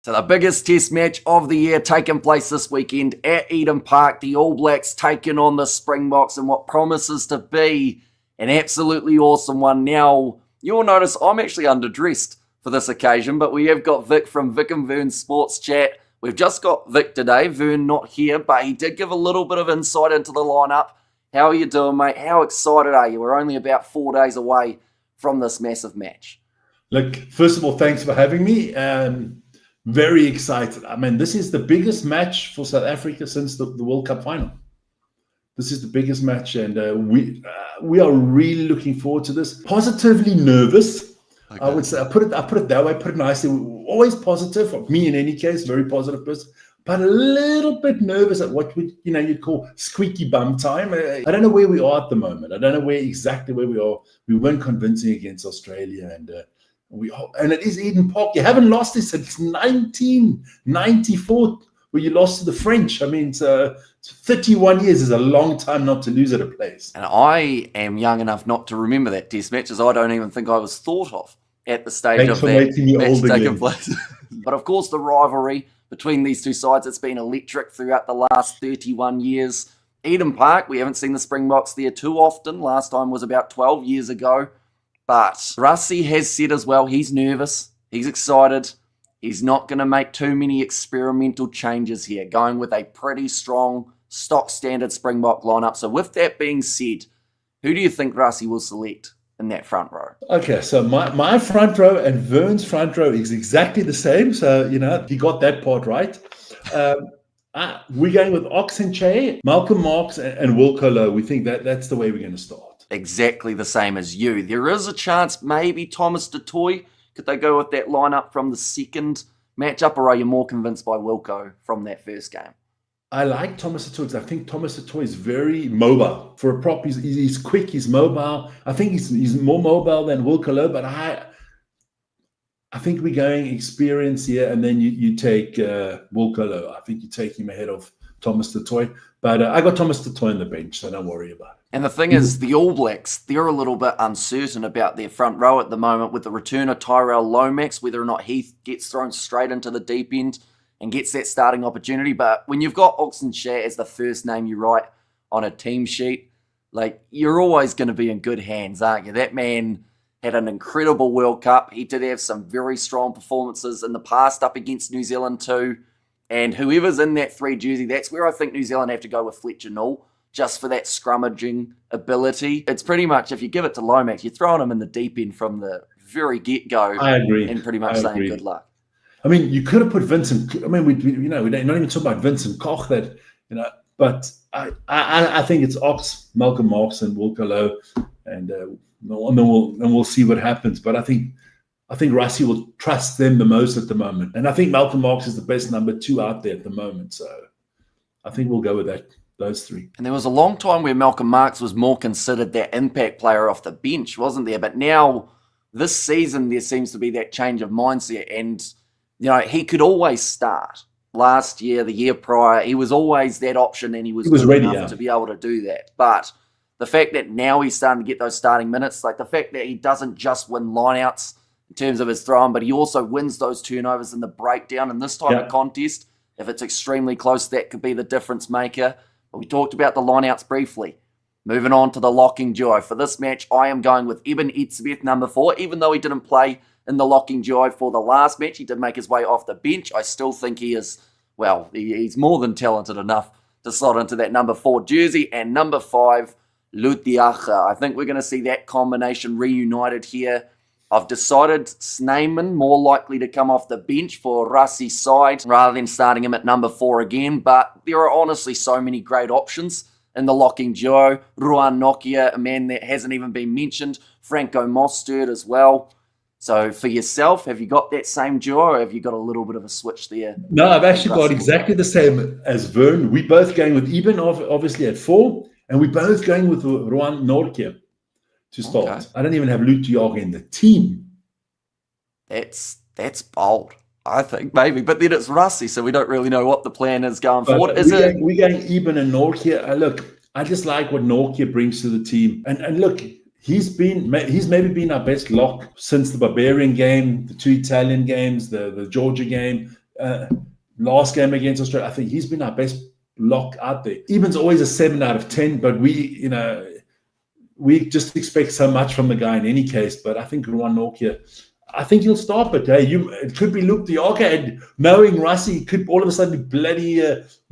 So the biggest test match of the year taking place this weekend at Eden Park. The All Blacks taking on the Springboks in what promises to be an absolutely awesome one. Now, you'll notice I'm actually underdressed for this occasion, but we have got Vik from Vik and Wern Sports Chat. We've just got Vik today, Wern not here, but he did give a little bit of insight into the lineup. How are you doing, mate? How excited are you? We're only about 4 days away from this massive match. Look, first of all, thanks for having me. Very excited. I mean, this is the biggest match for South Africa since the World Cup final. This is the biggest match, and we are really looking forward to this. Positively nervous, okay. I would say. I put it that way. Put it nicely. Always positive. Me, in any case, very positive person, but a little bit nervous at what you'd call squeaky bum time. I don't know where we are at the moment. I don't know exactly where we are. We weren't convincing against Australia, and it is Eden Park. You haven't lost this since 1994, where you lost to the French. I mean, 31 years is a long time not to lose at a place. And I am young enough not to remember that test match, as I don't even think I was thought of at the stage of that match taking place. But of course, the rivalry between these two sides, it's been electric throughout the last 31 years. Eden Park, we haven't seen the Springboks there too often. Last time was about 12 years ago. But Rassie has said as well, he's nervous, he's excited, he's not going to make too many experimental changes here, going with a pretty strong stock standard Springbok lineup. So with that being said, who do you think Rassie will select in that front row? Okay, so my front row and Wern's front row is exactly the same. So, he got that part right. We're going with Oxenchae, Malcolm Marx, and Wilco Louw. We think that's the way we're going to start. Exactly the same as you. There is a chance maybe Thomas du Toit. Could they go with that lineup from the second matchup, or are you more convinced by Wilco from that first game? I like Thomas du Toit. I think Thomas du Toit is very mobile. For a prop, he's quick, he's mobile. I think he's more mobile than Wilco Louw, but I think we're going experience here, and then you take Wilco Louw. I think you take him ahead of Thomas du Toit. But I got Thomas du Toit on the bench, so don't worry about it. And the thing is, the All Blacks, they're a little bit uncertain about their front row at the moment with the return of Tyrell Lomax, whether or not he gets thrown straight into the deep end and gets that starting opportunity. But when you've got Oxenchae as the first name you write on a team sheet, you're always going to be in good hands, aren't you? That man had an incredible World Cup. He did have some very strong performances in the past up against New Zealand too. And whoever's in that 3 jersey, that's where I think New Zealand have to go with Fletcher Null, just for that scrummaging ability. It's pretty much, if you give it to Lomax, you're throwing him in the deep end from the very get-go. I agree. And pretty much saying good luck. I mean, you could have put Vincent. I mean, we're not even talking about Vincent Koch. But I think it's Malcolm Marx, and Wilco Louw, and then we'll see what happens. But I think Rassie will trust them the most at the moment, and I think Malcolm Marx is the best number 2 out there at the moment. So I think we'll go with those 3. And there was a long time where Malcolm Marx was more considered that impact player off the bench, wasn't there? But now, this season, there seems to be that change of mindset. And, he could always start. Last year, the year prior, he was always that option, and he was ready enough to be able to do that. But the fact that now he's starting to get those starting minutes, the fact that he doesn't just win lineouts in terms of his throwing, but he also wins those turnovers in the breakdown. In this type of contest, if it's extremely close, that could be the difference maker. But we talked about the lineouts briefly. Moving on to the locking duo. For this match, I am going with Eben Etzebeth, number 4. Even though he didn't play in the locking duo for the last match, he did make his way off the bench. I still think he is, he's more than talented enough to slot into that number 4 jersey. And number 5, Lutiaga. I think we're going to see that combination reunited here. I've decided Snyman more likely to come off the bench for Rassie's side rather than starting him at number 4 again. But there are honestly so many great options in the locking duo. Ruan Nokia, a man that hasn't even been mentioned. Franco Mostert as well. So for yourself, have you got that same duo, or have you got a little bit of a switch there? No, I've actually got exactly the same as Wern. We're both going with Eben, obviously, at 4. And we're both going with Ruan Nokia to start. Okay. I don't even have Lutiaga in the team. That's bold, I think, maybe. But then it's Rassie, so we don't really know what the plan is going forward. We're going Eben and Nokia. Look, I just like what Nokia brings to the team. And look, he's maybe been our best lock since the Barbarian game, the 2 Italian games, the Georgia game. last game against Australia, I think he's been our best lock out there. Eben's always a 7 out of 10, but we just expect so much from the guy in any case. But I think Ruan Nokia, I think he'll start. But hey, it could be Luke Diaga, and knowing Rassie, could all of a sudden be bloody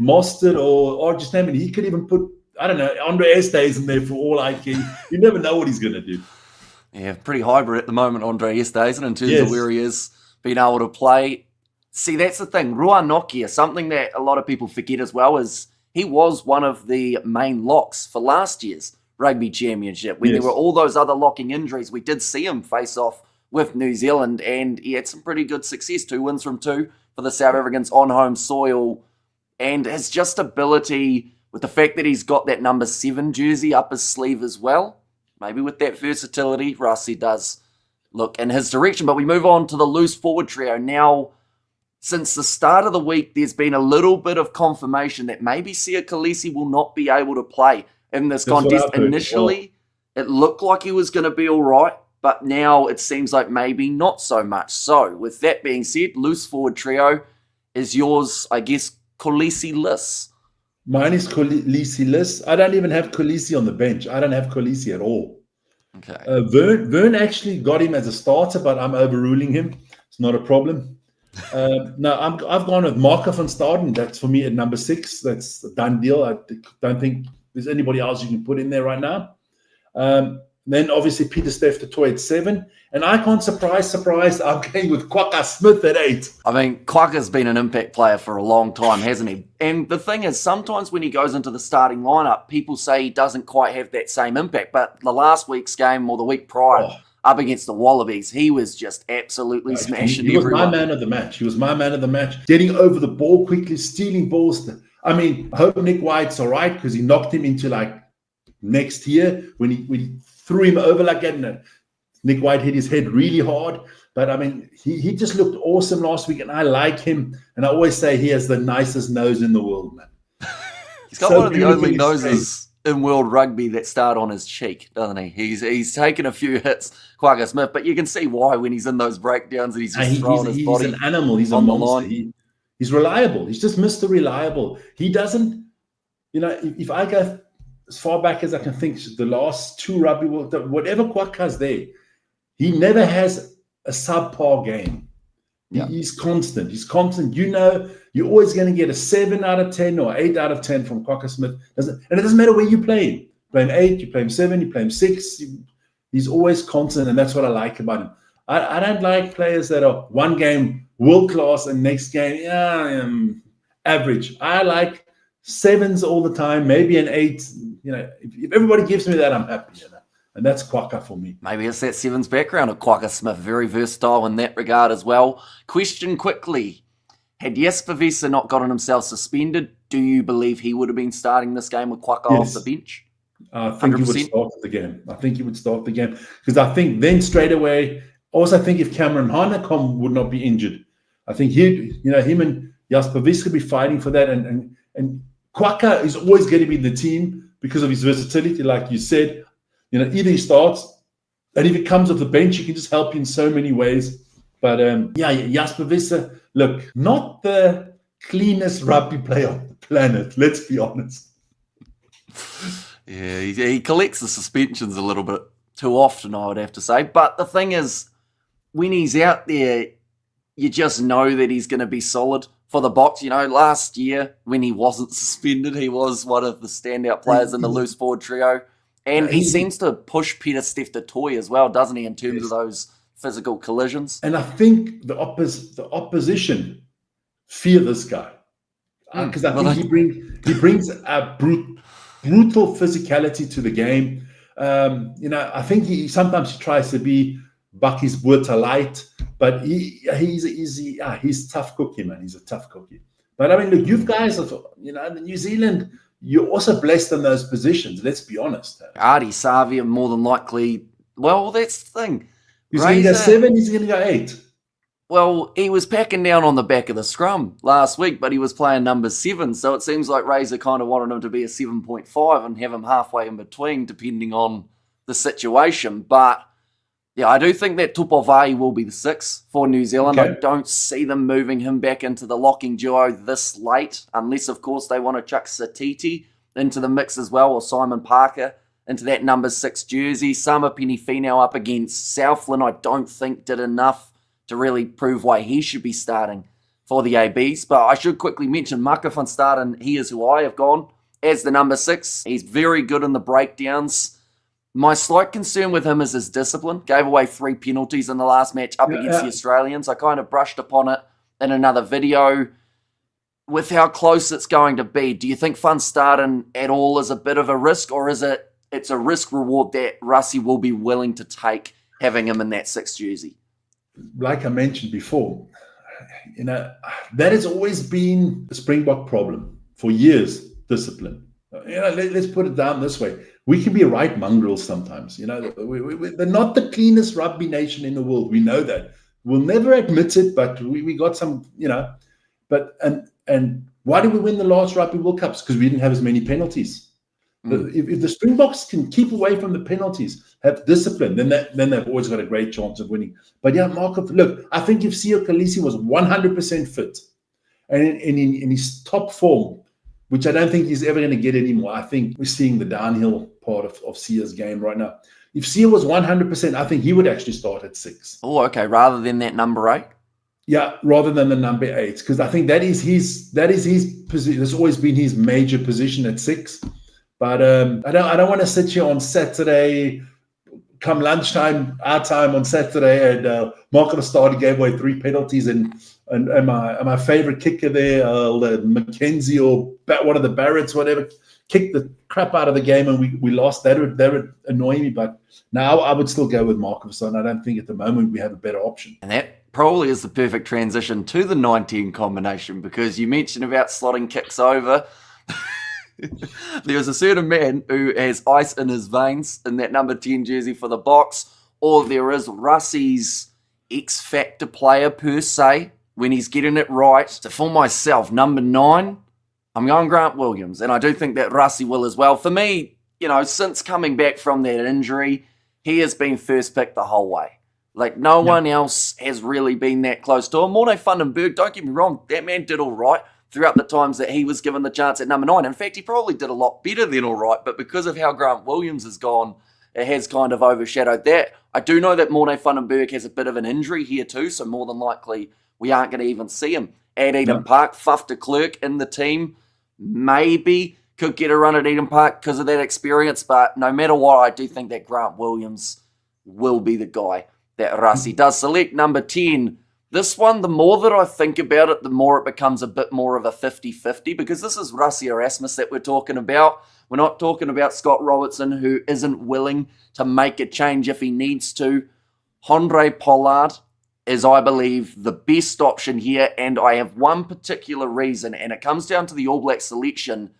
Mostert or just name it. He could even put, I don't know, Andre Estes in there for all I can. You never know what he's going to do. Yeah, pretty hybrid at the moment, Andre Estes, in terms of where he is being able to play. See, that's the thing. Ruan Nokia, something that a lot of people forget as well, is he was one of the main locks for last year's Rugby Championship. When there were all those other locking injuries, we did see him face off with New Zealand, and he had some pretty good success. 2 wins from 2 for the South Africans on home soil. And his just ability, with the fact that he's got that number 7 jersey up his sleeve as well, maybe with that versatility, Rassie does look in his direction. But we move on to the loose forward trio. Now, since the start of the week, there's been a little bit of confirmation that maybe Sia Khaleesi will not be able to play in this contest. Initially, it looked like he was going to be all right, but now it seems like maybe not so much. So, with that being said, loose forward trio is yours, I guess, Khaleesi-less. Mine is Khaleesi-less. I don't even have Khaleesi on the bench. I don't have Khaleesi at all. Okay. Wern actually got him as a starter, but I'm overruling him. It's not a problem. No, I've gone with Marco van Staden. That's for me at number 6. That's a done deal. I don't think there's anybody else you can put in there right now. Then obviously Peter Steph du Toit at 7. And I can't surprise, I'm going with Kwagga Smith at 8. I mean, Kwagga's been an impact player for a long time, hasn't he? And the thing is, sometimes when he goes into the starting lineup, people say he doesn't quite have that same impact. But the last week's game or the week prior, up against the Wallabies, he was just absolutely smashing everyone. He was my man of the match. He was my man of the match. Getting over the ball quickly, stealing balls. I mean, I hope Nick White's all right, because he knocked him into like next year when he threw him over like that. And Nick White hit his head really hard. But I mean, he just looked awesome last week, and I like him. And I always say he has the nicest nose in the world, man. He's got one of the only noses in world rugby that start on his cheek, doesn't he? He's taken a few hits, Kwagga Smith, but you can see why when he's in those breakdowns and he's just throwing his body. He's an animal. He's a monster. He's reliable. He's just Mr. Reliable. He doesn't, if I go as far back as I can think, the last 2 rugby, whatever Kwagga's there, he never has a subpar game. Yeah. He's constant. You're always going to get a 7 out of 10 or 8 out of 10 from Kwagga Smith. And it doesn't matter where you play him. You play him 8, you play him 7, you play him 6. He's always constant, and that's what I like about him. I don't like players that are one game world class and next game average. I like 7s all the time, maybe an 8. If everybody gives me that, I'm happy. And that's Kwagga for me. Maybe it's that 7's background of Kwagga Smith. Very versatile in that regard as well. Question quickly. Had Jesper Visser not gotten himself suspended, do you believe he would have been starting this game with Kwagga off the bench? I think 100%. He would start the game. I think he would start the game. Because I think then straight away, also I think if Cameron Hanekom would not be injured, I think him and Jesper Visser could be fighting for that. And Kwagga is always going to be in the team because of his versatility, like you said. Either he starts, and if it comes off the bench, he can just help you in so many ways. But Jesper Visser, look, not the cleanest rugby player on the planet, let's be honest. Yeah, he collects the suspensions a little bit too often, I would have to say. But the thing is, when he's out there, you just know that he's going to be solid for the Boks. Last year, when he wasn't suspended, he was one of the standout players in the loose forward trio. And he seems to push Peter Steph du Toit as well, doesn't he, in terms of those physical collisions? And I think the opposition fear this guy. Because I think he brings a brutal physicality to the game. I think he sometimes tries to be Bucky's Buerta light, but he's tough cookie, man. He's a tough cookie. But I mean, look, you guys are, in New Zealand, you're also blessed in those positions. Let's be honest. Ardie Savia more than likely. Well, that's the thing. He's going to go 7. He's going to go 8. Well, he was packing down on the back of the scrum last week, but he was playing number 7. So it seems like Razor kind of wanted him to be a 7.5 and have him halfway in between, depending on the situation. But Yeah, I do think that Tupovai will be the 6 for New Zealand. Okay. I don't see them moving him back into the locking duo this late, unless, of course, they want to chuck Satiti into the mix as well, or Simon Parker into that number 6 jersey. Sama Penifino up against Southland, I don't think did enough to really prove why he should be starting for the ABs. But I should quickly mention Maka van Staden, he is who I have gone as the number 6. He's very good in the breakdowns. My slight concern with him is his discipline. Gave away 3 penalties in the last match up against the Australians. I kind of brushed upon it in another video. With how close it's going to be, do you think Van Staden at all is a bit of a risk, or is it's a risk reward that Rassie will be willing to take having him in that 6 jersey? Like I mentioned before, that has always been a Springbok problem for years, discipline. Let's put it down this way. We can be right mongrels sometimes. They're not the cleanest rugby nation in the world. We know that. We'll never admit it, but we got some, But and why did we win the last Rugby World Cups? Because we didn't have as many penalties. If the Springboks can keep away from the penalties, have discipline, then they've always got a great chance of winning. But yeah, Markov, look, I think if Siya Kolisi was 100% fit and in his top form, which I don't think he's ever going to get anymore. I think we're seeing the downhill part of Sia's game right now. If Siya was 100%, I think he would actually start at 6. Oh, okay. Rather than that number 8? Yeah, rather than the number 8. Because I think that is his position. That's always been his major position at 6. But I don't want to sit here on Saturday, come lunchtime, our time on Saturday, and Mark started gave away 3 penalties and my favorite kicker there, Mackenzie or one of the Barretts, whatever, kicked the crap out of the game and we lost. That would annoy me, but now I would still go with Markovson. I don't think at the moment we have a better option. And that probably is the perfect transition to the 19 combination, because you mentioned about slotting kicks over. There's a certain man who has ice in his veins in that number 10 jersey for the Boks, or there is Rassie's X-factor player per se, when he's getting it right. So for myself, number 9, I'm going Grant Williams, and I do think that Rassie will as well. For me, since coming back from that injury, he has been first pick the whole way. Like, no one else has really been that close to him. Morne van den Berg, don't get me wrong, that man did all right throughout the times that he was given the chance at number 9. In fact, he probably did a lot better than all right, but because of how Grant Williams has gone, it has kind of overshadowed that. I do know that Morne van den Berg has a bit of an injury here too, so more than likely we aren't going to even see him at Eden Park. Faf de Klerk in the team maybe could get a run at Eden Park because of that experience, but no matter what, I do think that Grant Williams will be the guy that Rassie does select. Number 10, this one, the more that I think about it, the more it becomes a bit more of a 50-50, because this is Rassie Erasmus that we're talking about. We're not talking about Scott Robertson, who isn't willing to make a change if he needs to. Andre Pollard is, I believe, the best option here, and I have one particular reason, and it comes down to the All Black selection.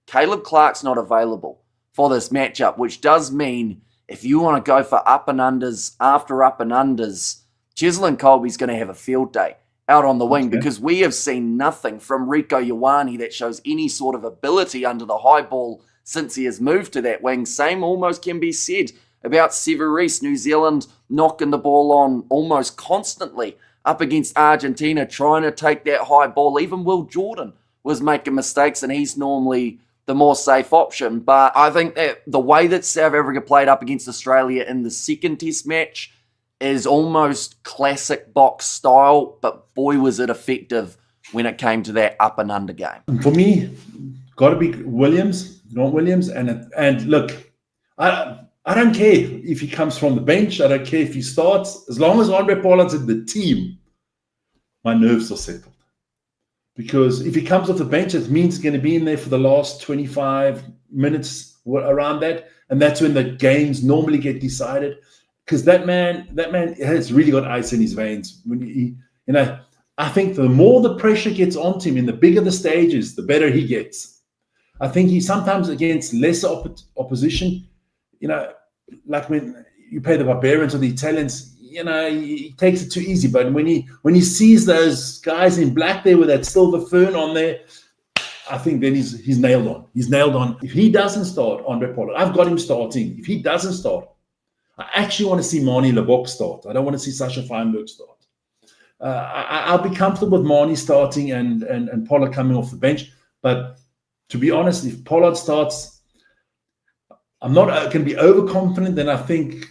Caleb Clark's not available for this matchup, which does mean if you want to go for up and unders after up and unders, Cheslin Colby's going to have a field day out on the wing, because we have seen nothing from Rico Ioane that shows any sort of ability under the high ball since he has moved to that wing. Same almost can be said about Severis. New Zealand knocking the ball on almost constantly up against Argentina, trying to take that high ball. Even Will Jordan was making mistakes, and he's normally the more safe option. But I think that the way that South Africa played up against Australia in the second test match is almost classic Boks style, but boy was it effective when it came to that up and under game. For me, got to be Williams, not Williams. And look, I don't care if he comes from the bench. I don't care if he starts. As long as Andre Pollard's in the team, my nerves are settled. Because if he comes off the bench, it means he's going to be in there for the last 25 minutes, around that. And that's when the games normally get decided. Because that man has really got ice in his veins. When I think the more the pressure gets onto him, and the bigger the stages, the better he gets. I think he sometimes against lesser opposition, like when you play the Barbarians or the Italians, he takes it too easy. But when he sees those guys in black there with that silver fern on there, I think then he's nailed on. He's nailed on. If he doesn't start, Andre Pollard, I've got him starting. If he doesn't start, I actually want to see Marnie Lebok start. I don't want to see Sasha Feinberg start. I'll be comfortable with Marnie starting and Pollard coming off the bench. But to be honest, if Pollard starts, I'm not going to be overconfident. Then I think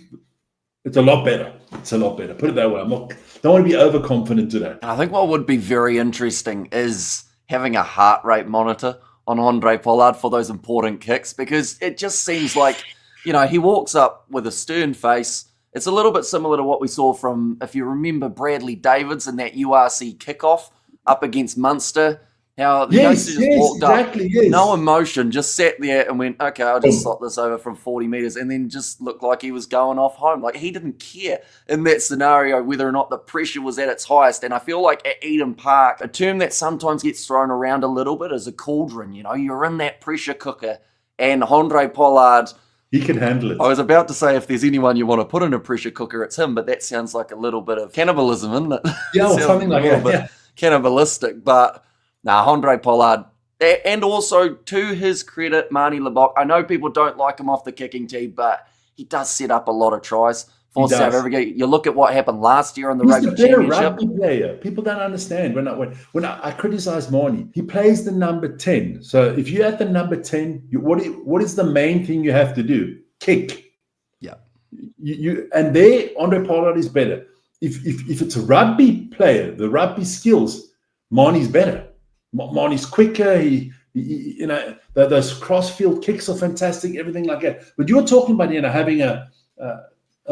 it's a lot better. It's a lot better. Put it that way. Don't want to be overconfident today. I think what would be very interesting is having a heart rate monitor on Andre Pollard for those important kicks, because it just seems like, he walks up with a stern face. It's a little bit similar to what we saw from, if you remember, Bradley Davids in that URC kickoff up against Munster. How the youngster just walked up, no emotion, just sat there and went, okay, I'll just slot this over from 40 metres, and then just looked like he was going off home. Like, he didn't care in that scenario whether or not the pressure was at its highest. And I feel like at Eden Park, a term that sometimes gets thrown around a little bit is a cauldron. You're in that pressure cooker, and Andre Pollard, he can handle it. I was about to say, if there's anyone you want to put in a pressure cooker, it's him, but that sounds like a little bit of cannibalism, isn't it? Yeah, or something like that. Yeah. Cannibalistic, but Andre Pollard, and also to his credit, Marnie Lebok, I know people don't like him off the kicking tee, but he does set up a lot of tries for South Africa. You look at what happened last year on the Rugby Championship. Rugby player. People don't understand. When I criticize Marnie, he plays the number 10. So if you're at the number 10, what is the main thing you have to do? Kick. Yeah. And there, Andre Pollard is better. If it's a rugby player, the rugby skills, Marnie's better. Marnie's quicker. Those cross-field kicks are fantastic. Everything like that. But you're talking about having a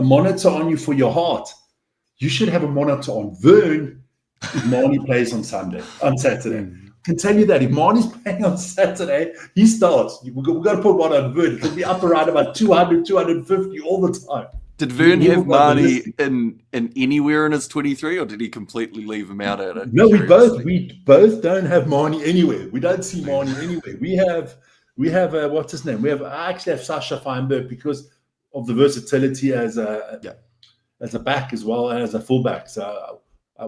monitor on you for your heart. You should have a monitor on Wern if Marnie plays on Saturday. I can tell you that if Marnie's playing on Saturday, he starts. We've got to put one on Wern. It could be up around about 200, 250 all the time. Did Wern have Marnie in anywhere in his 23, or did he completely leave him out at it? No, we both don't have Marnie anywhere. We don't see Marnie anywhere. We have what's his name? I actually have Sasha Feinberg because of the versatility as a back as well and as a fullback. So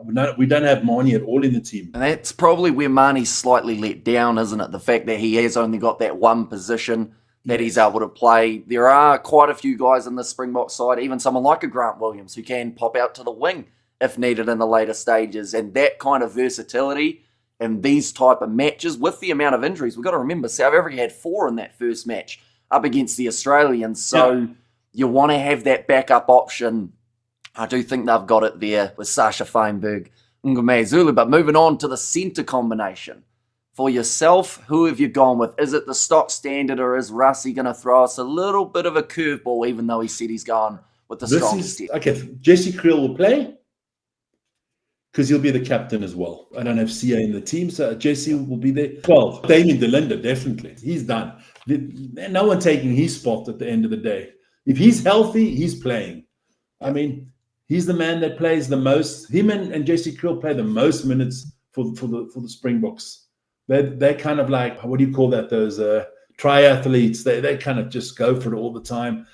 we don't have Marnie at all in the team. And that's probably where Marnie's slightly let down, isn't it? The fact that he has only got that one position that he's able to play. There are quite a few guys in the Springboks side, even someone like a Grant Williams, who can pop out to the wing if needed in the later stages. And that kind of versatility in these type of matches, with the amount of injuries, we've got to remember South Africa had 4 in that first match up against the Australians. So you want to have that backup option. I do think they've got it there with Sasha Feinberg, Ngome Zulu. But moving on to the centre combination. For yourself, who have you gone with? Is it the stock standard, or is Rassie going to throw us a little bit of a curveball, even though he said he's gone with the strongest step? Okay, Jesse Kriel will play because he'll be the captain as well. I don't have CA in the team, so Jesse will be there. 12. Damien DeLinde, definitely. He's done. No one taking his spot at the end of the day. If he's healthy, he's playing. I mean, he's the man that plays the most. Him and Jesse Kriel play the most minutes for the Springboks. They're kind of like, what do you call that? Those triathletes. They kind of just go for it all the time.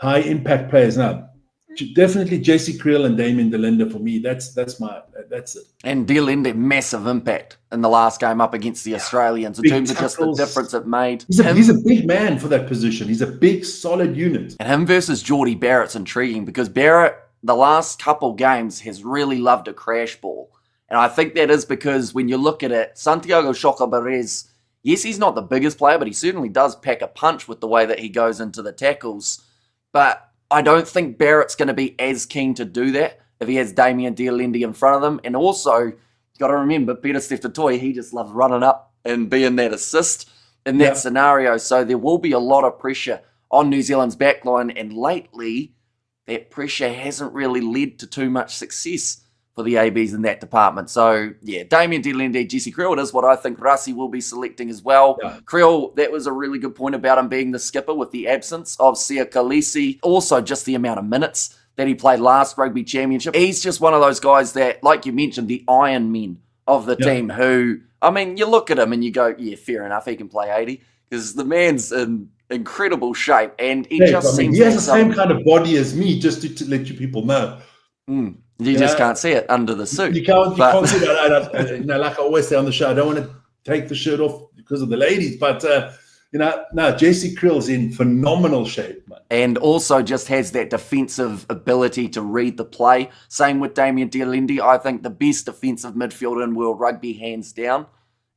High impact players. Now, definitely Jesse Kriel and Damien DeLinde for me. That's it. And DeLinde, massive impact in the last game up against the Australians in terms of just the difference it made. He's a big man for that position. He's a big, solid unit. And him versus Geordie Barrett's intriguing, because Barrett, the last couple games, has really loved a crash ball. And I think that is because when you look at it, Santiago Chocobarez, yes, he's not the biggest player, but he certainly does pack a punch with the way that he goes into the tackles. But I don't think Barrett's going to be as keen to do that if he has Damien DeLinde in front of them. And also, you've got to remember, Peter Steph-Toy, he just loves running up and being that assist in that scenario. So there will be a lot of pressure on New Zealand's backline. And lately, that pressure hasn't really led to too much success for the ABs in that department. So, Damien DeLinde, Jesse Kriel, it is what I think Rassie will be selecting as well. Yeah. Kriel, that was a really good point about him being the skipper with the absence of Sia Khaleesi. Also, just the amount of minutes that he played last Rugby Championship. He's just one of those guys that, like you mentioned, the Iron Men of the team who, I mean, you look at him and you go, fair enough, he can play 80, because the man's in incredible shape, and he just seems... He has the same kind of body as me, just to let you people know. You just can't see it under the suit. You can't see that. Like I always say on the show, I don't want to take the shirt off because of the ladies, but Now Jesse Krill's in phenomenal shape, man. And also just has that defensive ability to read the play. Same with Damien Dialendi. I think the best defensive midfielder in world rugby, hands down.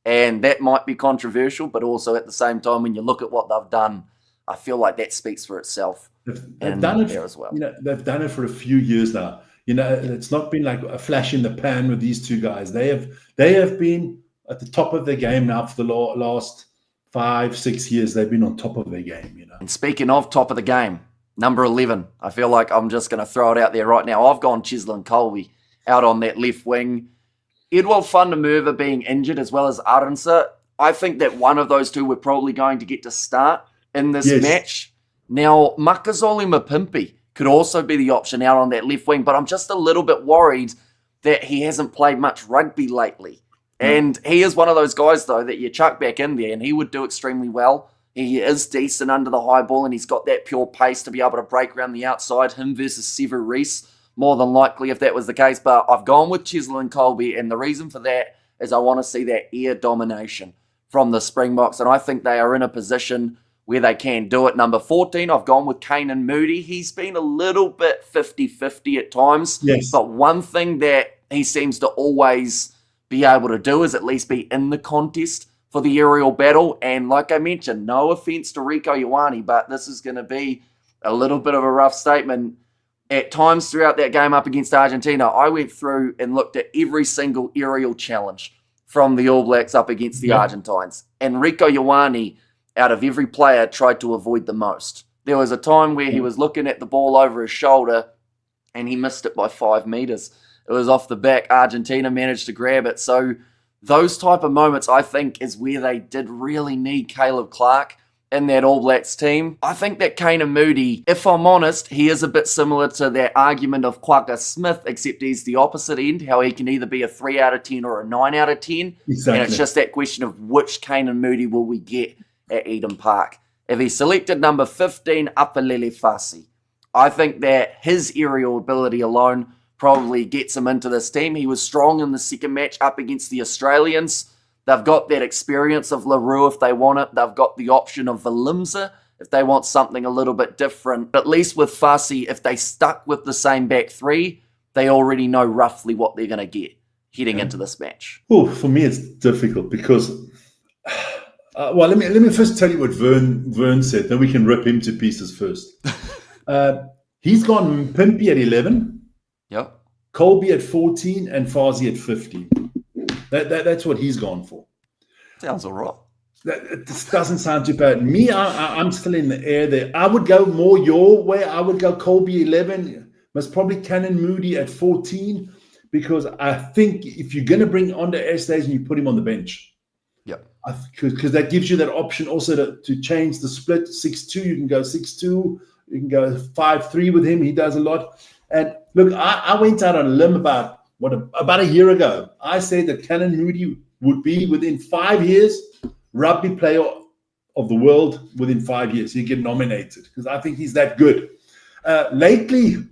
And that might be controversial, but also at the same time, when you look at what they've done, I feel like that speaks for itself. They've done it there as well. They've done it for a few years now. It's not been like a flash in the pan with these two guys. They have been at the top of their game now for the last 5-6 years. They've been on top of their game. And speaking of top of the game, number 11. I feel like I'm just going to throw it out there right now. I've gone Cheslin Kolbe out on that left wing. Edwald van der Merwe being injured as well as Arendse. I think that one of those two we're probably going to get to start in this match. Now, Makazole Mapimpi could also be the option out on that left wing, but I'm just a little bit worried that he hasn't played much rugby lately. And he is one of those guys, though, that you chuck back in there and he would do extremely well. He is decent under the high ball and he's got that pure pace to be able to break around the outside. Him versus Sever Reese, more than likely if that was the case. But I've gone with Cheslin Kolbe, and the reason for that is I want to see that air domination from the Springboks, and I think they are in a position where they can do it. Number 14, I've gone with Canan Moodie. He's been a little bit 50-50 at times, but one thing that he seems to always be able to do is at least be in the contest for the aerial battle. And like I mentioned, no offense to Rieko Ioane, but this is going to be a little bit of a rough statement. At times throughout that game up against Argentina, I went through and looked at every single aerial challenge from the All Blacks up against the Argentines. And Rieko Ioane, out of every player, tried to avoid the most. There was a time where he was looking at the ball over his shoulder and he missed it by 5 meters. It was off the back. Argentina managed to grab it. So those type of moments, I think, is where they did really need Caleb Clark in that All Blacks team. I think that Canan Moodie, if I'm honest, he is a bit similar to that argument of Quagga Smith, except he's the opposite end, how he can either be a 3 out of 10 or a 9 out of 10. Exactly. And it's just that question of which Canan Moodie will we get at Eden Park. If he selected number 15, Apalele Fasi, I think that his aerial ability alone probably gets him into this team. He was strong in the second match up against the Australians. They've got that experience of LaRue if they want it. They've got the option of Valimza if they want something a little bit different. But at least with Fasi, if they stuck with the same back three, they already know roughly what they're going to get heading into this match. Oh, for me, it's difficult because... well, let me first tell you what Wern said. Then we can rip him to pieces first. He's gone Pimpy at 11, Kolbe at 14, and Fasi at 15. That's what he's gone for. Sounds all right. This doesn't sound too bad. Me, I'm still in the air there. I would go more your way. I would go Kolbe 11, most probably Canan Moodie at 14, because I think if you're going to bring on the air station, you put him on the bench. Because that gives you that option also to change the split. 6-2, you can go 6-2. You can go 5-3 with him. He does a lot. And look, I went out on a limb about a year ago. I said that Canan Moodie would be within 5 years rugby player of the world within 5 years. He'd get nominated because I think he's that good. Lately,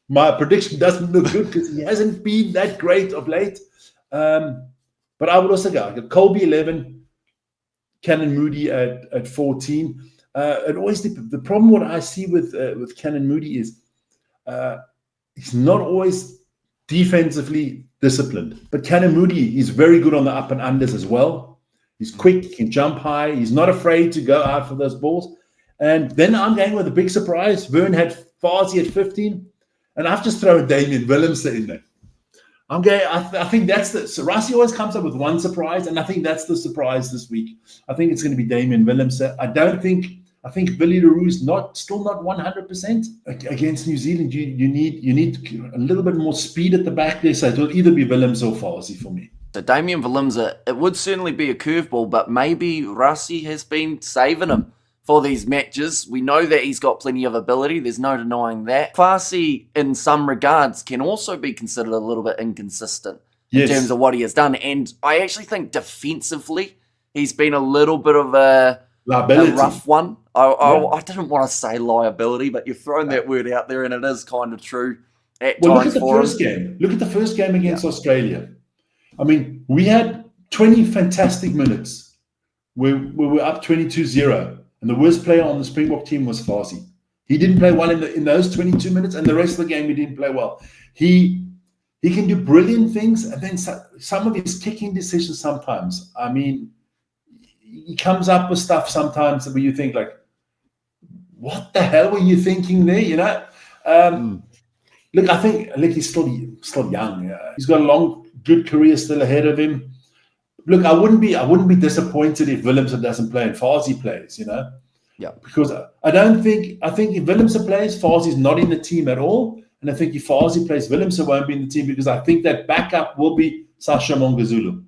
my prediction doesn't look good because he hasn't been that great of late. But I would also go Kolbe 11, Canan Moodie at 14. It always the problem what I see with Canan Moodie is he's not always defensively disciplined. But Canan Moodie is very good on the up and unders as well. He's quick, he can jump high. He's not afraid to go out for those balls. And then I'm going with a big surprise. Wern had Fasi at 15, and I've just thrown Damien Willemse in there. I'm going. I think that's the. So Rassie always comes up with one surprise, and I think that's the surprise this week. I think it's going to be Damien Willemse. I think Billy LaRue's still not 100% against New Zealand. You need a little bit more speed at the back there. So it'll either be Willemse or Fasi for me. So Damien Willemse, it would certainly be a curveball, but maybe Rassie has been saving him for these matches. We know that he's got plenty of ability. There's no denying that. Fasi, in some regards, can also be considered a little bit inconsistent in terms of what he has done. And I actually think defensively, he's been a little bit of a rough one. I didn't want to say liability, but you've thrown that word out there, and it is kind of true at times for him. Look at the first game against Australia. I mean, we had 20 fantastic minutes we were up 22-0, and the worst player on the Springbok team was Farsi. He didn't play well in those 22 minutes, and the rest of the game he didn't play well. He can do brilliant things, and then some of his kicking decisions sometimes. I mean, he comes up with stuff sometimes where you think like, what the hell were you thinking there? You know, look, I think he's still young. He's got a long, good career still ahead of him. Look, I wouldn't be disappointed if Willemse doesn't play and Farsi plays. You know, yeah, because I think if Willemse plays, Farsi's not in the team at all, and I think if Farsi plays, Willemse won't be in the team because I think that backup will be Sasha Mongazulu.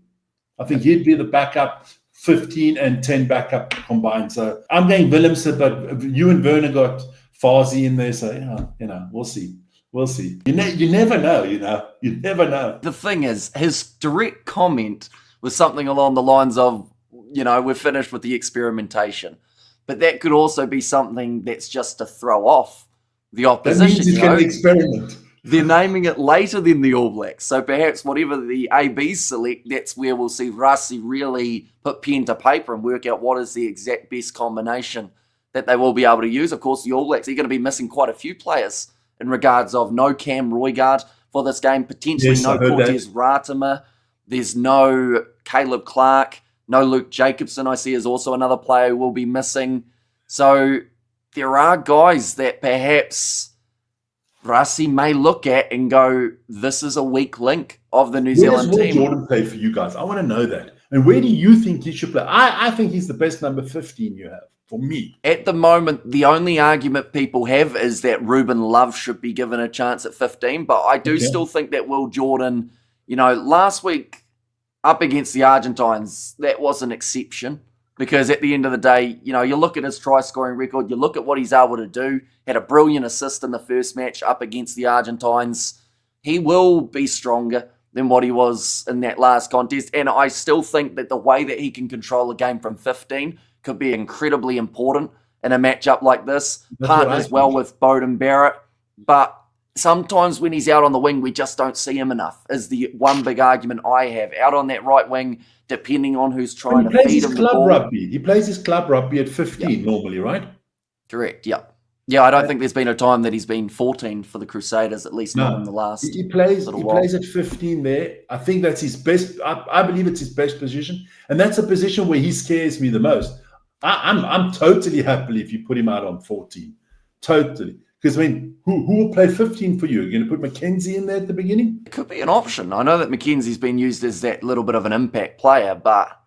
I think he'd be the backup. 15 and 10 backup combined. So I'm going Willemse, but you and Werner got Farsi in there. So, we'll see. We'll see. You never know, You never know. The thing is, his direct comment was something along the lines of, we're finished with the experimentation. But that could also be something that's just to throw off the opposition. That means he's going to experiment. They're naming it later than the All Blacks. So perhaps whatever the ABs select, that's where we'll see Rassi really put pen to paper and work out what is the exact best combination that they will be able to use. Of course, the All Blacks are going to be missing quite a few players in regards of no Cam Roygaard for this game, potentially no Cortez Ratama. There's no Caleb Clark, no Luke Jacobson, I see is also another player who will be missing. So there are guys that perhaps Rassi may look at and go, this is a weak link of the New Zealand team. Where does Jordan play for you guys? I want to know that. And where do you think he should play? I think he's the best number 15 you have, for me. At the moment, the only argument people have is that Ruben Love should be given a chance at 15, but I do still think that Will Jordan, last week up against the Argentines, that was an exception. Because at the end of the day, you look at his try-scoring record, you look at what he's able to do, had a brilliant assist in the first match up against the Argentines. He will be stronger than what he was in that last contest. And I still think that the way that he can control a game from 15 could be incredibly important in a matchup like this. Partners well with Bowden Barrett. But sometimes when he's out on the wing, we just don't see him enough, is the one big argument I have. Out on that right wing, depending on who's trying to feed him the ball. He plays his club rugby at 15 normally, right? Correct, yeah. Yeah, I don't think there's been a time that he's been 14 for the Crusaders, at least not in the last He plays while. At 15 there. I think that's his best. I believe it's his best position. And that's a position where he scares me the most. I'm totally happy if you put him out on 14. Totally. Because, who will play 15 for you? You're going to put McKenzie in there at the beginning? It could be an option. I know that McKenzie's been used as that little bit of an impact player, but,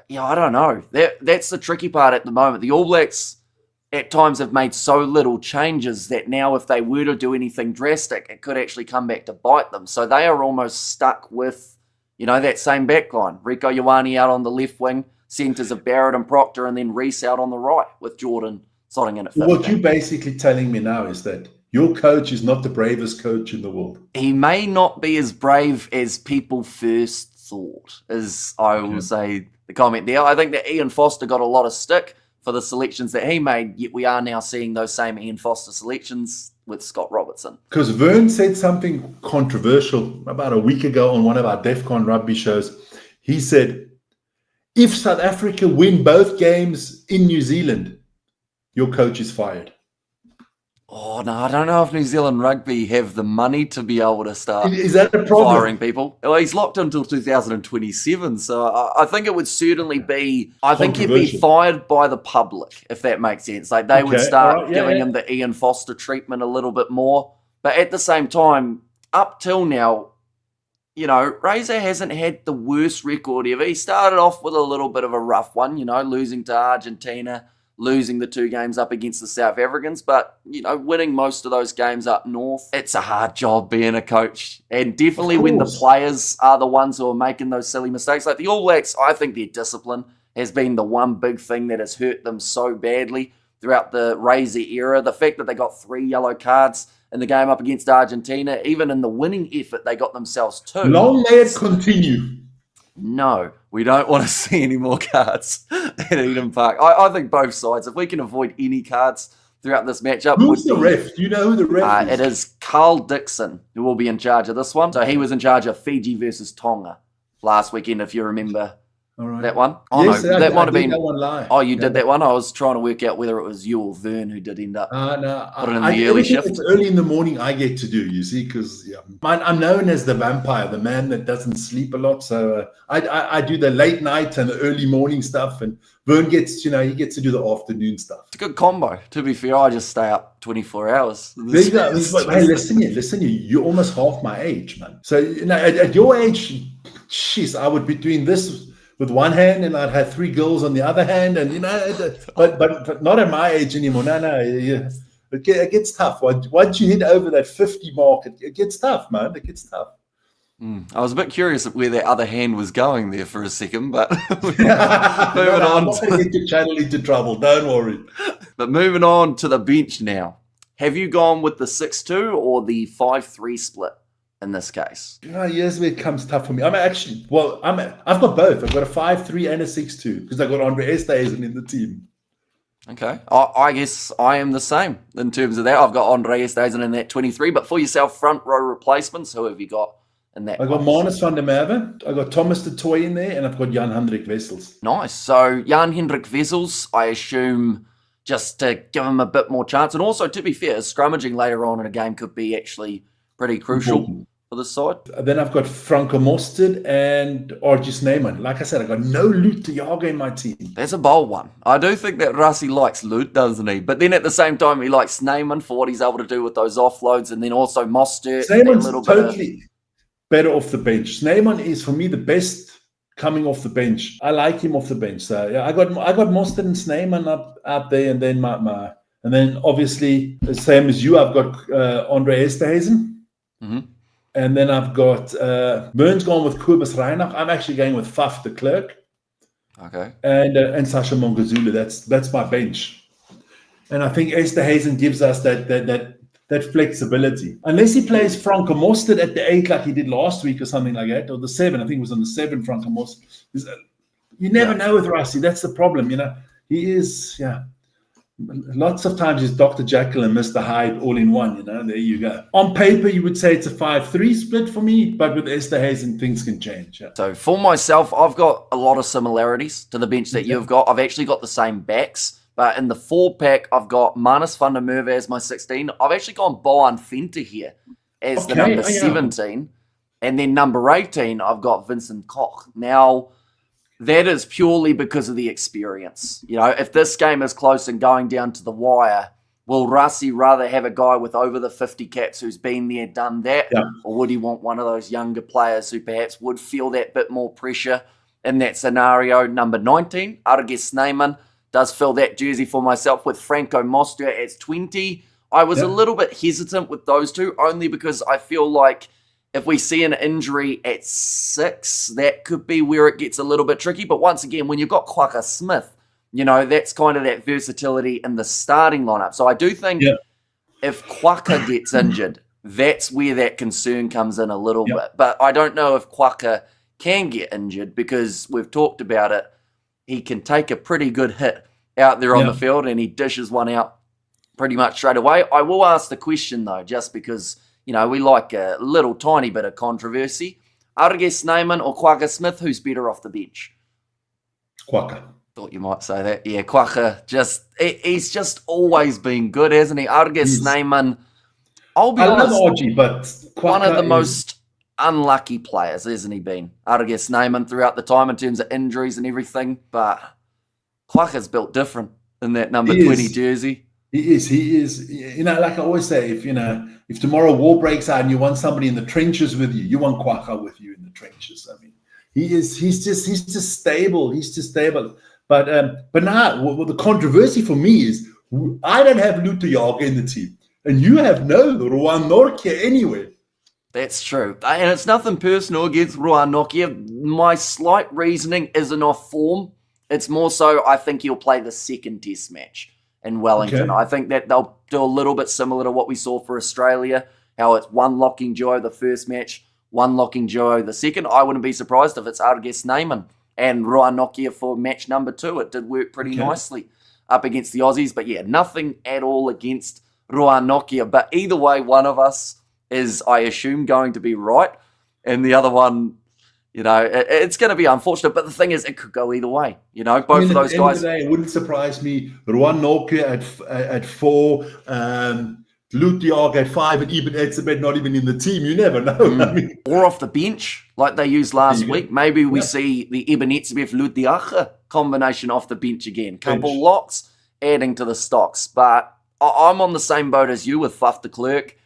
I don't know. That's the tricky part at the moment. The All Blacks at times have made so little changes that now if they were to do anything drastic, it could actually come back to bite them. So they are almost stuck with, that same backline. Rieko Ioane out on the left wing, centres of Barrett and Proctor, and then Reece out on the right with Jordan slotting in at 15. What you're basically telling me now is that your coach is not the bravest coach in the world. He may not be as brave as people first thought, is I will say the comment there. I think that Ian Foster got a lot of stick for the selections that he made, yet we are now seeing those same Ian Foster selections with Scott Robertson. Because Wern said something controversial about a week ago on one of our DEFCON rugby shows. He said, if South Africa win both games in New Zealand, your coach is fired. Oh, no, I don't know if New Zealand Rugby have the money to be able to start is that a problem? Firing people. Well, he's locked until 2027, so I think it would certainly be, I think he'd be fired by the public, if that makes sense. Like they would start giving him the Ian Foster treatment a little bit more. But at the same time, up till now, Razor hasn't had the worst record ever. He started off with a little bit of a rough one, losing to Argentina, losing the 2 games up against the South Africans, but, winning most of those games up north. It's a hard job being a coach. And definitely when the players are the ones who are making those silly mistakes. Like the All Blacks, I think their discipline has been the one big thing that has hurt them so badly throughout the Razor era. The fact that they got 3 yellow cards in the game up against Argentina, even in the winning effort, they got themselves 2. Long may it continue. No, we don't want to see any more cards at Eden Park. I think both sides, if we can avoid any cards throughout this matchup. Who's the ref? Do you know who the ref is? It is Carl Dixon who will be in charge of this one. So he was in charge of Fiji versus Tonga last weekend, if you remember All right. That one? Oh, Yes, no, that might have been. that one live. Oh, you did that one? I was trying to work out whether it was you or Vern who did end up No, putting in the early shift. It's early in the morning I get to do, you see, because I'm known as the vampire, the man that doesn't sleep a lot. So I do the late night and the early morning stuff, and Vern gets, he gets to do the afternoon stuff. It's a good combo. To be fair, I just stay up 24 hours. There you go. Hey, listen here. You're almost half my age, man. So, at your age, jeez, I would be doing this with one hand, and I'd have 3 girls on the other hand, and but not at my age anymore. No, it gets tough. Once you hit over that 50 mark, it gets tough, man. It gets tough. I was a bit curious where that other hand was going there for a second, but moving on. I'm not going to get your channel into trouble. Don't worry. But moving on to the bench now. Have you gone with the 6-2 or the 5-3 split in this case? Here's where it comes tough for me. I've got both. I've got a 5-3 and a 6-2 because I got Andre Esterhuizen in the team. Okay. I guess I am the same in terms of that. I've got Andre Esterhuizen in that 23, but for yourself, front row replacements, who have you got in that? I got Manus van der Merwe, I got Thomas de Toy in there, and I've got Jan Hendrik Wessels. Nice. So Jan Hendrik Wessels, I assume, just to give him a bit more chance. And also, to be fair, scrummaging later on in a game could be actually pretty crucial for this side. Then I've got Franco Mostert and RG Snyman. Like I said, I got no Loot to Jager in my team. That's a bold one. I do think that Rassie likes Loot, doesn't he? But then at the same time, he likes Snyman for what he's able to do with those offloads, and then also Mostert. Snyman's totally better off the bench. Snyman is, for me, the best coming off the bench. I like him off the bench. So yeah, I got Mostert and Snyman up there, and then and then obviously the same as you, I've got Andre Esterhuizen. Mm-hmm. And then I've got Vern's gone with Kobus Reinach. I'm actually going with Faf de Klerk. Okay. And Sasha Mongazulu. That's my bench. And I think Esterhuizen gives us that flexibility. Unless he plays Franco Mostert at the 8 like he did last week or something like that, or the 7. I think it was on the 7, Franco Mostert. You never know with Rassie. That's the problem, He is, lots of times he's Dr. Jekyll and Mr. Hyde all in one, There you go. On paper, you would say it's a 5-3 split for me, but with Esterhuizen, things can change. Yeah. So for myself, I've got a lot of similarities to the bench that you've got. I've actually got the same backs. But in the 4-pack, I've got Manus van der Merwe as my 16. I've actually gone Boan Venter here as the number 17. And then number 18, I've got Vincent Koch. Now, that is purely because of the experience. If this game is close and going down to the wire, will Rassie rather have a guy with over the 50 caps who's been there, done that? Yeah. Or would he want one of those younger players who perhaps would feel that bit more pressure in that scenario? Number 19, Arges Snyman does fill that jersey for myself with Franco Mostert as 20. I was a little bit hesitant with those two, only because I feel like if we see an injury at 6, that could be where it gets a little bit tricky. But once again, when you've got Quaka Smith, that's kind of that versatility in the starting lineup. So I do think if Quaka gets injured, that's where that concern comes in a little bit. But I don't know if Quaka can get injured because we've talked about it. He can take a pretty good hit out there on the field, and he dishes one out pretty much straight away. I will ask the question, though, just because, we like a little tiny bit of controversy. Arges Snyman or Quaka Smith, who's better off the bench? Quaka. Thought you might say that. Yeah, Quaka, he's just always been good, hasn't he? Arges Snyman, I'll be honest. I love RG, but Quaka one of the most unlucky players, hasn't he been? Arges Snyman throughout the time in terms of injuries and everything, but Quaka's built different in that number 20 jersey. He is. Like I always say, if tomorrow war breaks out and you want somebody in the trenches with you want Quaka with you in the trenches. I mean, he's just stable. He's just stable. But now, the controversy for me is I don't have Luto Jager in the team, and you have no Roan Nortje anywhere. That's true. And it's nothing personal against Roan Nortje. My slight reasoning isn't off form. It's more so I think he'll play the second test match in Wellington. Okay. I think that they'll do a little bit similar to what we saw for Australia, how it's one locking duo the first match, one locking duo the second. I wouldn't be surprised if it's Arges Snyman and Roan Nortje for match number 2. It did work pretty nicely up against the Aussies. But yeah, nothing at all against Roan Nortje. But either way, one of us is, I assume, going to be right. And the other one, It's going to be unfortunate. But the thing is, it could go either way. Both of those at the guys. End of the day, it wouldn't surprise me. Ruan Nokia at 4, Lutiak at 5, and Eben Etzebeth not even in the team. You never know. Or off the bench, like they used last week. Maybe we see the Eben Etzebeth Lutiak combination off the bench again. Couple locks adding to the stocks. But I'm on the same boat as you with Faf de Klerk.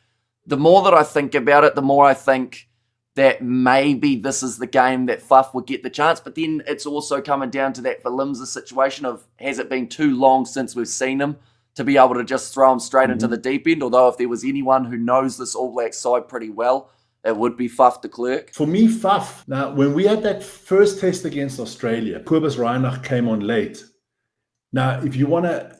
The more that I think about it, the more I think that maybe this is the game that Faf would get the chance. But then it's also coming down to that Valimza situation of, has it been too long since we've seen him to be able to just throw him straight into the deep end? Although if there was anyone who knows this All Black side pretty well, it would be Faf de Klerk. For me, Faf. Now, when we had that first test against Australia, Kobus Reinach came on late. Now, if you want to,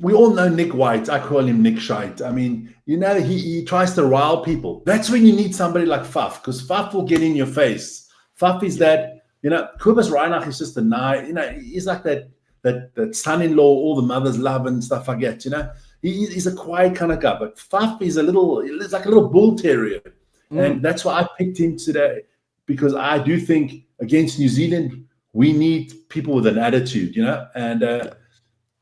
we all know Nick White. I call him Nick Scheidt. I mean, he tries to rile people. That's when you need somebody like Faf, because Faf will get in your face. Faf is that, Kobus Reinach is just he's like that son-in-law all the mothers love and stuff like that, He's a quiet kind of guy, but Faf is it's like a little bull terrier. And that's why I picked him today, because I do think against New Zealand, we need people with an attitude, and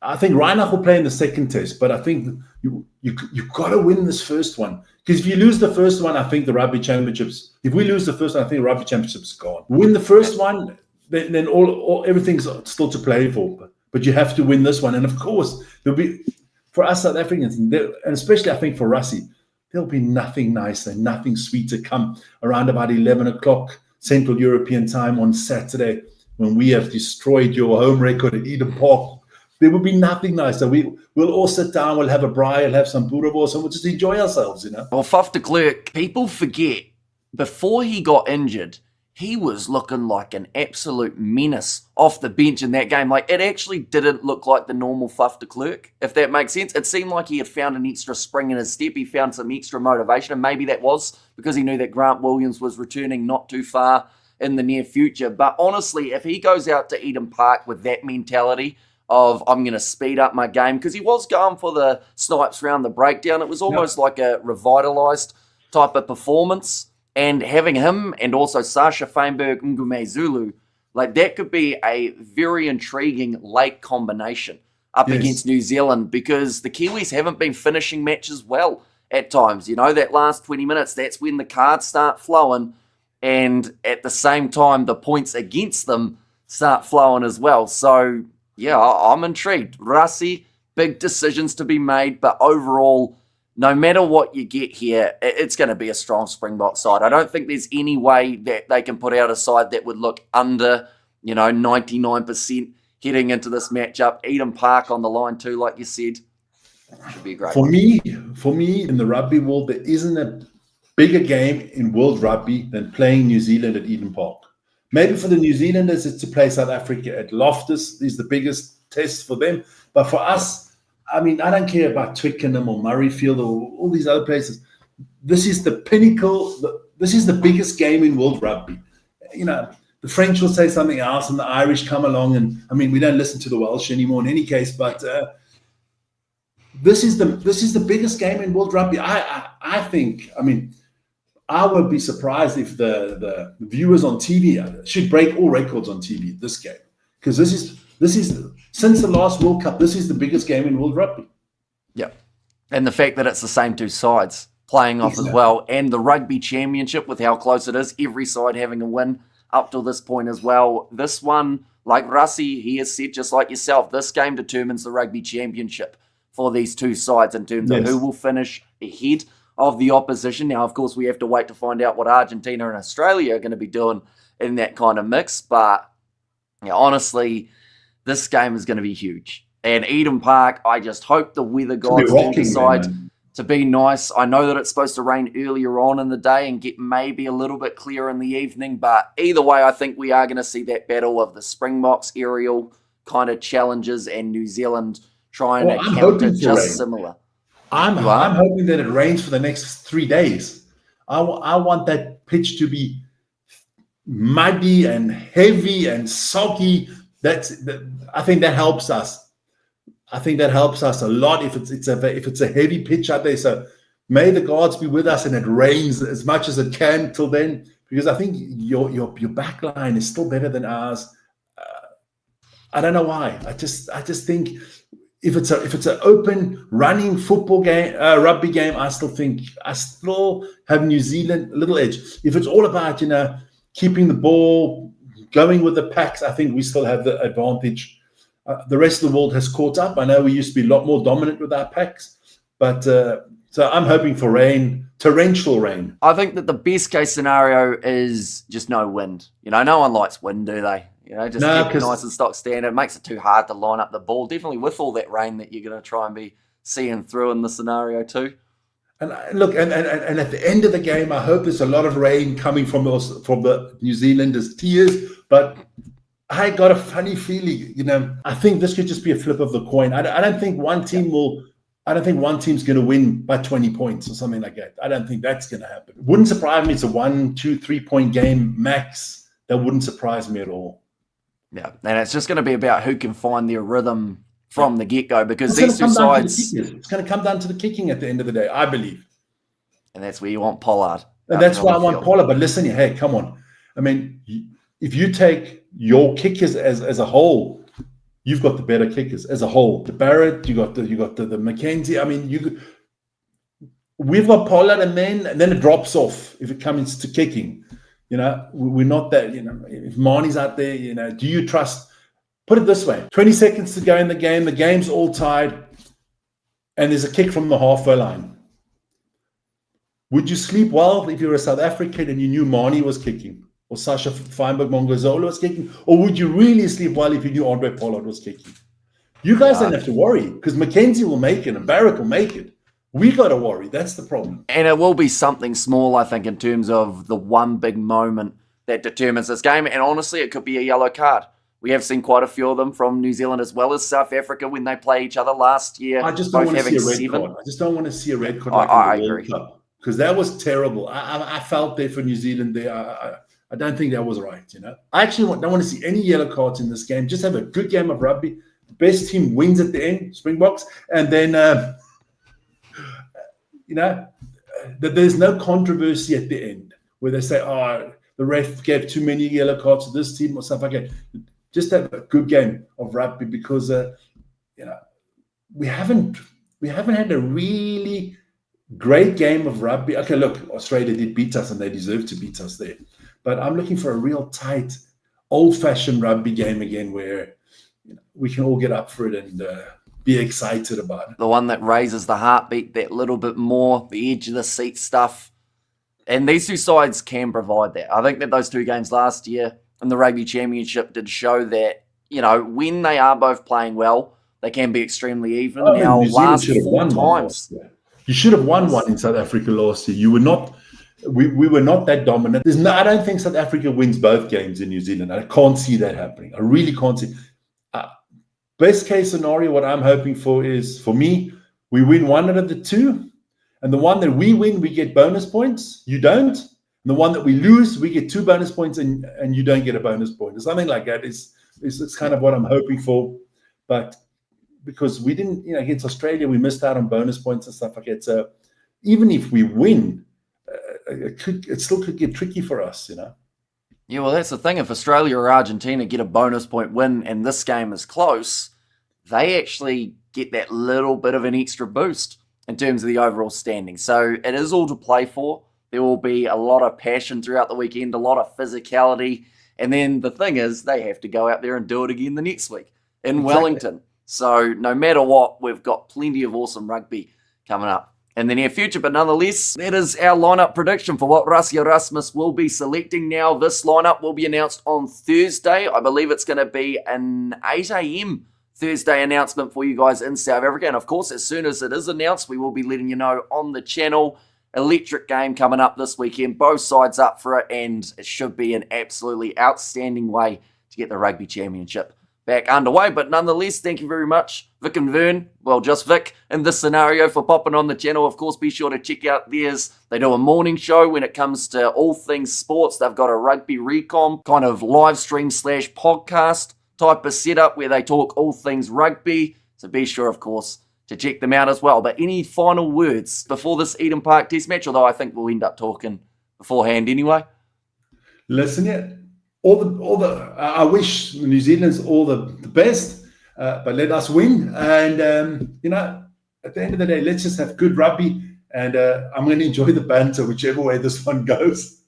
I think Reinach will play in the second test, but I think you've got to win this first one. Because if you lose the first one, I think the Rugby Championships, if we lose the first one, I think the Rugby Championships is gone. Win the first one, then all everything's still to play for. But you have to win this one. And of course, there'll be, for us South Africans, and especially I think for Rassie, there'll be nothing nicer, nothing sweeter come around about 11 o'clock Central European time on Saturday when we have destroyed your home record at Eden Park. There will be nothing nicer. We'll all sit down, we'll have a braai, we'll have some boerewors, and we'll just enjoy ourselves, Well, Faf de Klerk, people forget, before he got injured, he was looking like an absolute menace off the bench in that game. Like, it actually didn't look like the normal Faf de Klerk, if that makes sense. It seemed like he had found an extra spring in his step. He found some extra motivation, and maybe that was because he knew that Grant Williams was returning not too far in the near future. But honestly, if he goes out to Eden Park with that mentality of, I'm going to speed up my game, because he was going for the snipes round the breakdown. It was almost like a revitalised type of performance. And having him and also Sasha Feinberg, Ngume Zulu, like that could be a very intriguing late combination up against New Zealand, because the Kiwis haven't been finishing matches well at times. That last 20 minutes, that's when the cards start flowing. And at the same time, the points against them start flowing as well. So, yeah, I'm intrigued. Rassie, big decisions to be made, but overall, no matter what you get here, it's going to be a strong Springbok side. I don't think there's any way that they can put out a side that would look under, 99% heading into this matchup. Eden Park on the line too, like you said. Should be a great For me, in the rugby world, there isn't a bigger game in world rugby than playing New Zealand at Eden Park. Maybe for the New Zealanders, it's to play South Africa at Loftus. Is the biggest test for them. But for us, I mean, I don't care about Twickenham or Murrayfield or all these other places. This is the pinnacle. This is the biggest game in world rugby. The French will say something else and the Irish come along. And I mean, we don't listen to the Welsh anymore in any case. But this is the biggest game in world rugby. I think, I mean, I would be surprised if the viewers on TV should break all records on TV this game, because this is since the last World Cup, this is the biggest game in world rugby. Yeah, and the fact that it's the same two sides playing off as well, and the Rugby Championship with how close it is, every side having a win up till this point as well. This one, like Rassie, he has said, just like yourself, this game determines the Rugby Championship for these two sides in terms of who will finish ahead of the opposition. Now, of course, we have to wait to find out what Argentina and Australia are going to be doing in that kind of mix. But honestly, this game is going to be huge. And Eden Park, I just hope the weather gods do decide to be nice. I know that it's supposed to rain earlier on in the day and get maybe a little bit clearer in the evening. But either way, I think we are going to see that battle of the Springboks aerial kind of challenges and New Zealand trying to counter just similar. I'm hoping that it rains for the next 3 days. I want that pitch to be muddy and heavy and soggy. I think that helps us. I think that helps us a lot if it's a heavy pitch out there. So may the gods be with us and it rains as much as it can till then, because I think your back line is still better than ours. I don't know why. I just think if it's an open running football game, rugby game, I still have New Zealand a little edge. If it's all about keeping the ball, going with the packs, I think we still have the advantage. The rest of the world has caught up. I know we used to be a lot more dominant with our packs, but so I'm hoping for rain, torrential rain. I think that the best case scenario is just no wind. No one likes wind, do they? Just keep it nice and stock standard. It makes it too hard to line up the ball. Definitely with all that rain that you're going to try and be seeing through in the scenario too. And look, and at the end of the game, I hope there's a lot of rain coming from the New Zealanders' tears. But I got a funny feeling, I think this could just be a flip of the coin. I don't think one team team's going to win by 20 points or something like that. I don't think that's going to happen. It wouldn't surprise me. It's a 1, 2, 3 point game max. That wouldn't surprise me at all. Yeah, and it's just going to be about who can find their rhythm from the get-go, because these two sides... It's going to come down to the kicking at the end of the day, I believe. And that's where you want Pollard. And that's why I want Pollard. But listen, hey, come on. I mean, if you take your kickers as a whole, you've got the better kickers as a whole. The Barrett, you got the McKenzie. I mean, we've got Pollard, and then it drops off if it comes to kicking. We're not that, if Marnie's out there, do you trust? Put it this way, 20 seconds to go in the game's all tied, and there's a kick from the halfway line. Would you sleep well if you were a South African and you knew Marnie was kicking, or Sasha Feinberg Mongozola was kicking, or would you really sleep well if you knew Andre Pollard was kicking? You guys don't have to worry, because McKenzie will make it and Barrett will make it. We got to worry. That's the problem. And it will be something small, I think, in terms of the one big moment that determines this game. And honestly, it could be a yellow card. We have seen quite a few of them from New Zealand as well as South Africa when they play each other last year. I just don't want to see a red card. I just don't want to see a red card like in the World Cup, because that was terrible. I felt there for New Zealand there. I don't think that was right. I actually don't want to see any yellow cards in this game. Just have a good game of rugby. The best team wins at the end, Springboks, and then that there's no controversy at the end where they say, the ref gave too many yellow cards to this team or stuff like that. Just have a good game of rugby, because we haven't had a really great game of rugby. Okay, look, Australia did beat us and they deserve to beat us there. But I'm looking for a real tight, old-fashioned rugby game again where we can all get up for it and be excited about it. The one that raises the heartbeat that little bit more, the edge of the seat stuff. And these two sides can provide that. I think that those two games last year in the Rugby Championship did show that, when they are both playing well, they can be extremely even. Now, last 4 times. You should have won one in South Africa last year. You were not... We were not that dominant. I don't think South Africa wins both games in New Zealand. I can't see that happening. I really can't see. Best case scenario, what I'm hoping for is, for me, we win one out of the 2, and the one that we win, we get bonus points. You don't. And the one that we lose, we get 2 bonus points, and you don't get a bonus point. Or something like that. It's kind of what I'm hoping for. But because we didn't, against Australia, we missed out on bonus points and stuff like that. So even if we win, it still could get tricky for us, Yeah, well, that's the thing. If Australia or Argentina get a bonus point win and this game is close, they actually get that little bit of an extra boost in terms of the overall standing. So it is all to play for. There will be a lot of passion throughout the weekend, a lot of physicality. And then the thing is, they have to go out there and do it again the next week in Wellington. So no matter what, we've got plenty of awesome rugby coming up in the near future. But nonetheless, that is our lineup prediction for what Rassie Erasmus will be selecting. Now, this lineup will be announced on Thursday. I believe it's going to be an 8 a.m. Thursday announcement for you guys in South Africa. And of course, as soon as it is announced, we will be letting you know on the channel. Electric game coming up this weekend. Both sides up for it, and it should be an absolutely outstanding way to get the Rugby Championship back underway. But nonetheless, thank you very much, Vik and Wern. Well, just Vic in this scenario for popping on the channel. Of course, be sure to check out theirs. They do a morning show when it comes to all things sports. They've got a rugby recon kind of live stream / podcast type of setup where they talk all things rugby. So be sure, of course, to check them out as well. But any final words before this Eden Park Test match? Although I think we'll end up talking beforehand anyway. Listen, yeah, I wish New Zealand's all the best, but let us win. And at the end of the day, let's just have good rugby. And I'm going to enjoy the banter, whichever way this one goes.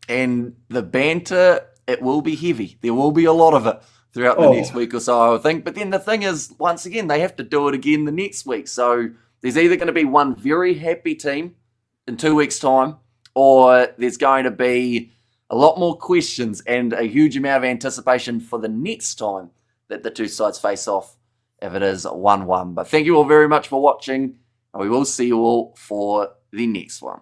And the banter, it will be heavy. There will be a lot of it throughout the next week or so, I would think. But then the thing is, once again, they have to do it again the next week. So there's either going to be one very happy team in 2 weeks' time, or there's going to be a lot more questions and a huge amount of anticipation for the next time that the two sides face off, if it is 1-1. But thank you all very much for watching, and we will see you all for the next one.